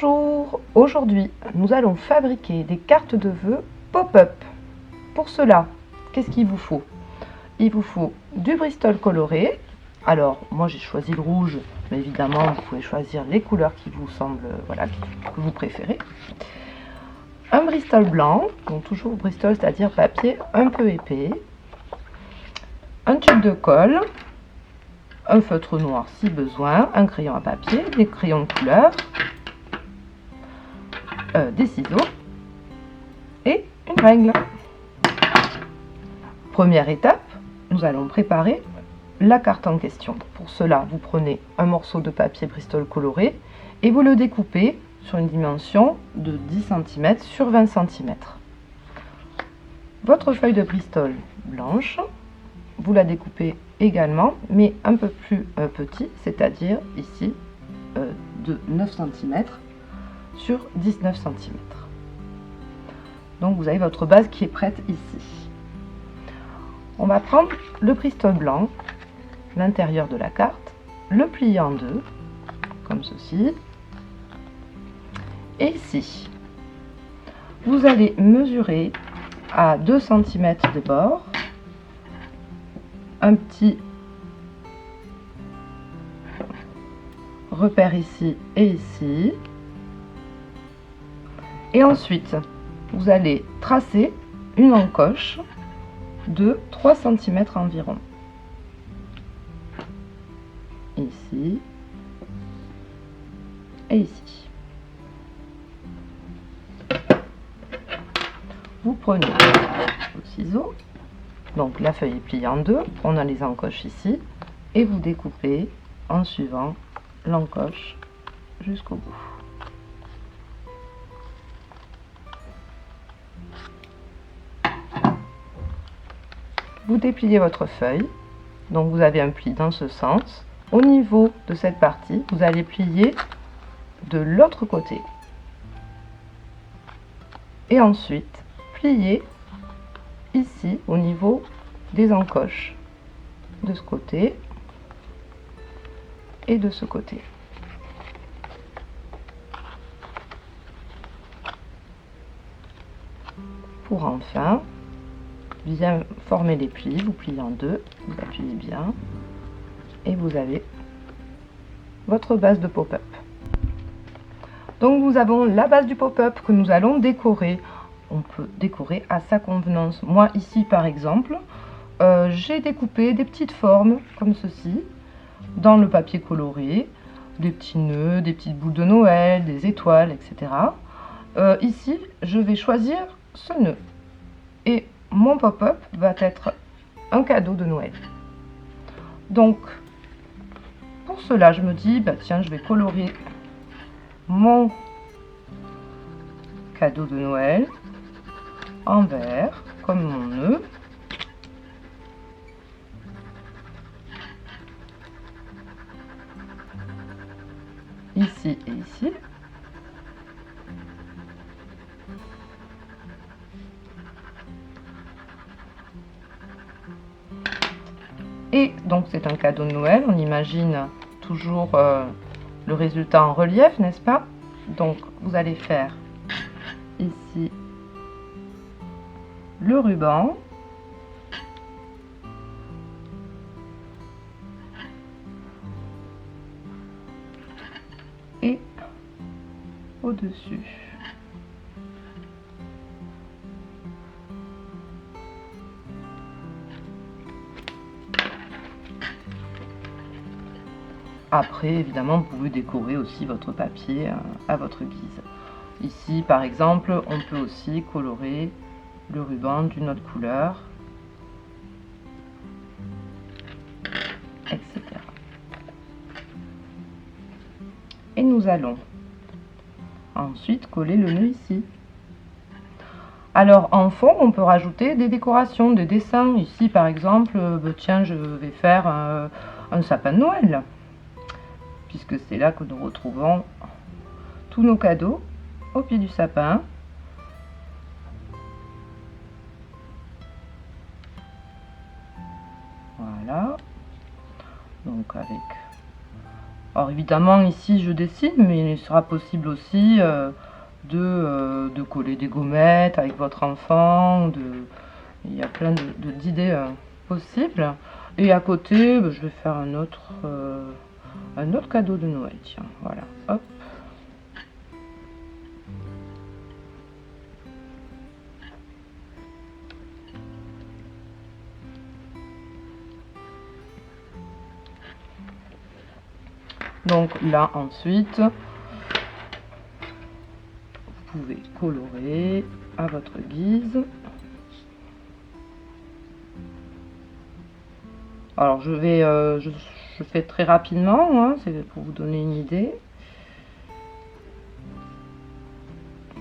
Bonjour, aujourd'hui nous allons fabriquer des cartes de vœux pop-up. Pour cela, qu'est-ce qu'il vous faut? Il vous faut du Bristol coloré. Alors moi j'ai choisi le rouge, mais évidemment vous pouvez choisir les couleurs qui vous semblent, voilà, que vous préférez. Un Bristol blanc, donc toujours Bristol, c'est-à-dire papier un peu épais. Un tube de colle, un feutre noir si besoin, un crayon à papier, des crayons de couleur, des ciseaux et une règle. Première étape, nous allons préparer la carte en question. Pour cela, vous prenez un morceau de papier Bristol coloré et vous le découpez sur une dimension de 10 cm sur 20 cm. Votre feuille de Bristol blanche, vous la découpez également, mais un peu plus petit, c'est-à-dire ici de 9 cm sur 19 cm. Donc vous avez votre base qui est prête ici. On va prendre le Bristol blanc, l'intérieur de la carte, le plier en deux, comme ceci. Et ici, vous allez mesurer à 2 cm de bord, un petit repère ici et ici. Et ensuite, vous allez tracer une encoche de 3 cm environ. Ici et ici. Vous prenez vos ciseaux, donc la feuille est pliée en deux, on a les encoches ici, et vous découpez en suivant l'encoche jusqu'au bout. Vous dépliez votre feuille, donc vous avez un pli dans ce sens. Au niveau de cette partie, vous allez plier de l'autre côté. Et ensuite, plier ici au niveau des encoches, de ce côté et de ce côté. Pour enfin bien former les plis, vous pliez en deux, vous appuyez bien et vous avez votre base de pop-up. Donc nous avons la base du pop-up que nous allons décorer. On peut décorer à sa convenance. Moi ici par exemple, j'ai découpé des petites formes comme ceci dans le papier coloré, des petits nœuds, des petites boules de Noël, des étoiles, etc. Ici, je vais choisir ce nœud et mon pop-up va être un cadeau de Noël. Donc, pour cela, je me dis, bah tiens, je vais colorer mon cadeau de Noël en vert, comme mon nœud. Ici et ici. Et donc c'est un cadeau de Noël, on imagine toujours le résultat en relief, n'est-ce pas? Donc vous allez faire ici le ruban. Et au-dessus. Après, évidemment, vous pouvez décorer aussi votre papier à votre guise. Ici, par exemple, on peut aussi colorer le ruban d'une autre couleur, etc. Et nous allons ensuite coller le nœud ici. Alors en fond, on peut rajouter des décorations, des dessins. Ici, par exemple, tiens, je vais faire un sapin de Noël, puisque c'est là que nous retrouvons tous nos cadeaux au pied du sapin. Voilà. Donc avec Alors évidemment ici je dessine, mais il sera possible aussi de coller des gommettes avec votre enfant. Il y a plein d'idées possibles. Et à côté, je vais faire un autre cadeau de Noël. Tiens, voilà. Hop. Donc là ensuite, vous pouvez colorer à votre guise. Alors je fais très rapidement, hein, c'est pour vous donner une idée.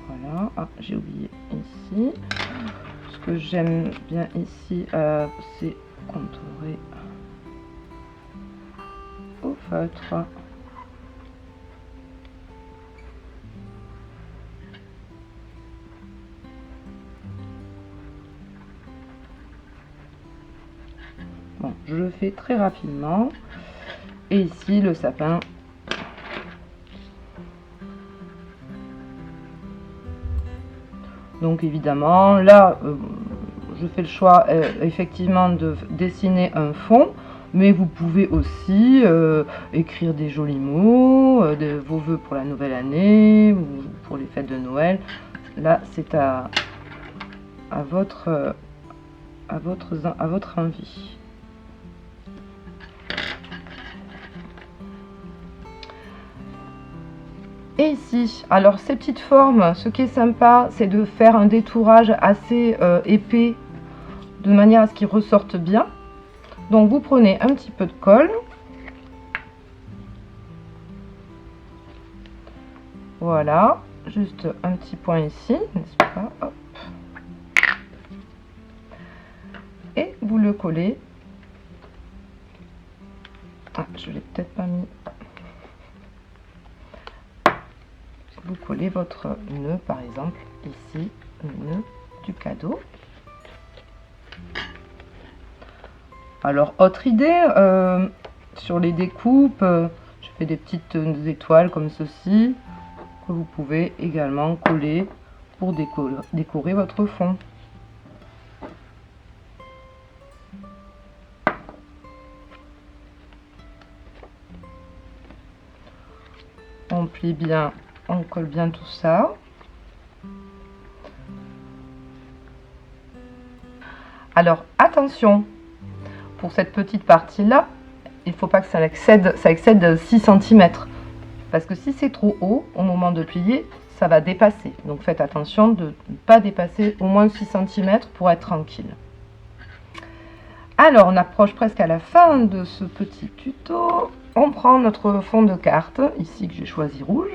Voilà, ah, j'ai oublié ici. Ce que j'aime bien ici, c'est contourer au feutre. Bon, je le fais très rapidement. Et ici, le sapin. Donc évidemment, là, je fais le choix effectivement de dessiner un fond. Mais vous pouvez aussi écrire des jolis mots, vos vœux pour la nouvelle année, ou pour les fêtes de Noël. Là, c'est à votre envie. Et ici, alors ces petites formes, ce qui est sympa, c'est de faire un détourage assez épais, de manière à ce qu'ils ressortent bien. Donc vous prenez un petit peu de colle. Voilà, juste un petit point ici, n'est-ce pas? Hop. Et vous le collez. Ah, je l'ai peut-être pas mis. Vous collez votre nœud, par exemple, ici, le nœud du cadeau. Alors, autre idée, sur les découpes, je fais des petites étoiles comme ceci, que vous pouvez également coller pour décorer votre fond. On plie bien, on colle bien tout ça. Alors, attention, pour cette petite partie-là, il ne faut pas que ça excède 6 cm. Parce que si c'est trop haut, au moment de plier, ça va dépasser. Donc faites attention de ne pas dépasser au moins 6 cm pour être tranquille. Alors, on approche presque à la fin de ce petit tuto. On prend notre fond de carte, ici que j'ai choisi rouge.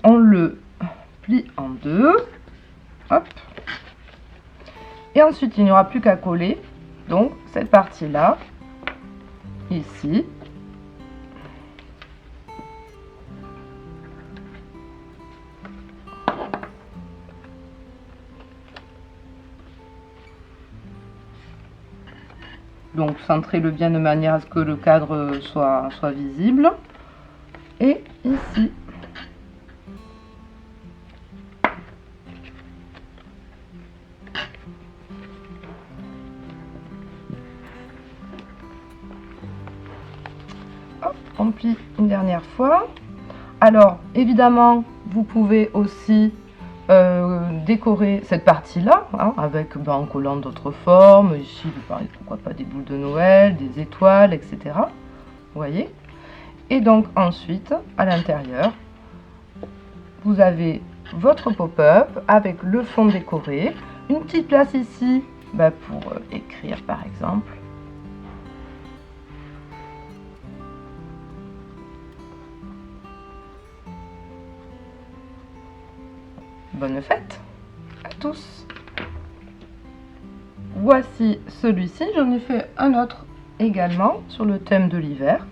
On le plie en deux. Hop. Et ensuite, il n'y aura plus qu'à coller. Donc, cette partie-là, ici. Donc centrez-le bien de manière à ce que le cadre soit visible. Et ici. Hop, on plie une dernière fois. Alors évidemment, vous pouvez aussi décorer cette partie-là, hein, avec en collant d'autres formes. Ici, vous parlez pourquoi pas des boules de Noël, des étoiles, etc. Vous voyez? Et donc ensuite, à l'intérieur, vous avez votre pop-up avec le fond décoré. Une petite place ici pour écrire par exemple. Bonne fête à tous. Voici celui-ci, j'en ai fait un autre également sur le thème de l'hiver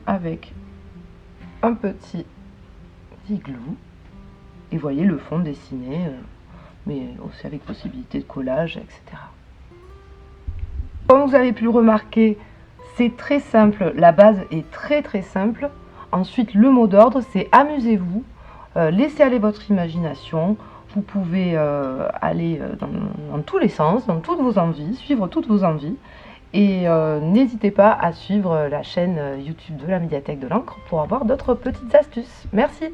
avec un petit igloo et voyez le fond dessiné, mais aussi avec possibilité de collage, etc. Comme vous avez pu le remarquer, C'est très simple, la base est très simple. Ensuite, le mot d'ordre, c'est amusez-vous, laissez aller votre imagination. Vous pouvez aller dans tous les sens, dans toutes vos envies, suivre toutes vos envies. Et n'hésitez pas à suivre la chaîne YouTube de la médiathèque de l'encre pour avoir d'autres petites astuces. Merci!